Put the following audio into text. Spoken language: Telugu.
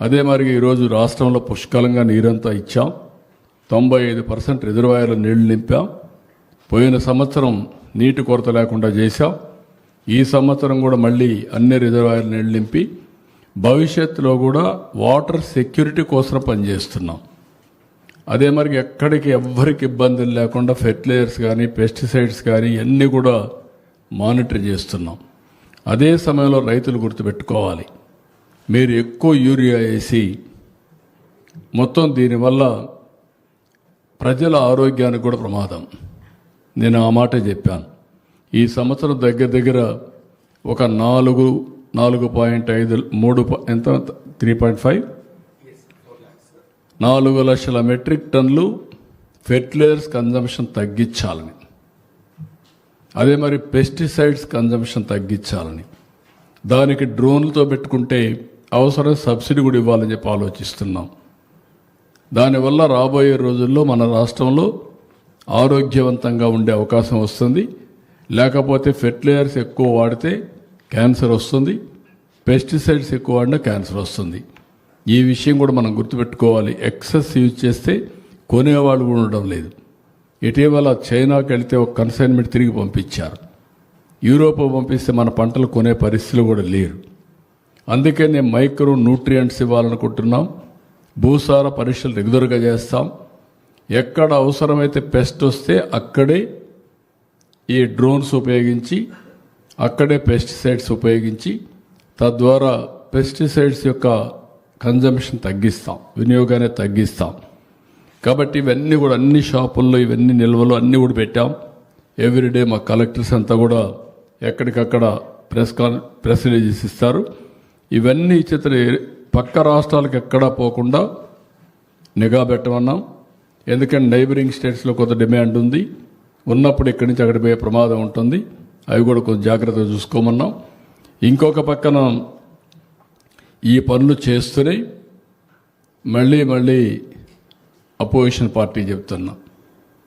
అదే మరి ఈరోజు రాష్ట్రంలో పుష్కలంగా నీరంతా ఇచ్చాం. 95% రిజర్వాయర్ల నీళ్లు నింపాం. పోయిన సంవత్సరం నీటి కొరత లేకుండా చేశాం. ఈ సంవత్సరం కూడా మళ్ళీ అన్ని రిజర్వాయర్ల నీళ్లు నింపి భవిష్యత్తులో కూడా వాటర్ సెక్యూరిటీ కోసం పనిచేస్తున్నాం. అదే మరి ఎక్కడికి ఎవ్వరికి ఇబ్బందులు లేకుండా ఫెర్టిలైజర్స్ కానీ పెస్టిసైడ్స్ కానీ అన్నీ కూడా మానిటర్ చేస్తున్నాం. అదే సమయంలో రైతులు గుర్తుపెట్టుకోవాలి, మీరు ఎక్కువ యూరియా వేసి మొత్తం దీనివల్ల ప్రజల ఆరోగ్యానికి కూడా ప్రమాదం. నేను ఆ మాట చెప్పాను. ఈ సంవత్సరం దగ్గర ఒక 4 లక్షల మెట్రిక్ టన్నులు ఫెర్టిలైజర్స్ కన్జంప్షన్ తగ్గించాలని, అదే మరి పెస్టిసైడ్స్ కన్జంప్షన్ తగ్గించాలని, దానికి డ్రోన్లతో పెట్టుకుంటే అవసరం సబ్సిడీ కూడా ఇవ్వాలని చెప్పి ఆలోచిస్తున్నాం. దానివల్ల రాబోయే రోజుల్లో మన రాష్ట్రంలో ఆరోగ్యవంతంగా ఉండే అవకాశం వస్తుంది. లేకపోతే ఫెర్టిలైజర్స్ ఎక్కువ వాడితే క్యాన్సర్ వస్తుంది, పెస్టిసైడ్స్ ఎక్కువ వాడినా క్యాన్సర్ వస్తుంది. ఈ విషయం కూడా మనం గుర్తుపెట్టుకోవాలి. ఎక్సెస్ యూజ్ చేస్తే కొనేవాళ్ళు కూడా ఉండడం లేదు. ఇటీవల చైనాకి వెళితే ఒక కన్సైన్మెంట్ తిరిగి పంపించారు. యూరోప్ పంపిస్తే మన పంటలు కొనే పరిస్థితులు కూడా లేరు. అందుకే నేను మైక్రో న్యూట్రియంట్స్ ఇవ్వాలనుకుంటున్నాం. భూసార పరీక్షలు రెగ్యులర్గా చేస్తాం. ఎక్కడ అవసరమైతే పెస్ట్ వస్తే అక్కడే ఈ డ్రోన్స్ ఉపయోగించి, అక్కడే పెస్టిసైడ్స్ ఉపయోగించి, తద్వారా పెస్టిసైడ్స్ యొక్క కన్జంప్షన్ తగ్గిస్తాం, వినియోగాన్ని తగ్గిస్తాం. కాబట్టి ఇవన్నీ కూడా అన్ని షాపుల్లో ఇవన్నీ నిల్వలు అన్నీ కూడా పెట్టాం. ఎవ్రీడే మా కలెక్టర్స్ అంతా కూడా ఎక్కడికక్కడ ప్రెస్ రిలీజెస్ ఇస్తారు. ఇవన్నీ ఇచ్చిన పక్క రాష్ట్రాలకు ఎక్కడా పోకుండా నిఘా పెట్టమన్నాం. ఎందుకంటే నైబరింగ్ స్టేట్స్లో కొంత డిమాండ్ ఉంది. ఉన్నప్పుడు ఇక్కడి నుంచి అక్కడ పోయే ప్రమాదం ఉంటుంది. అవి కూడా కొంచెం జాగ్రత్తగా చూసుకోమన్నాం. ఇంకొక పక్కన ఈ పనులు చేస్తూనే మళ్ళీ అపోజిషన్ పార్టీ చెప్తున్నా,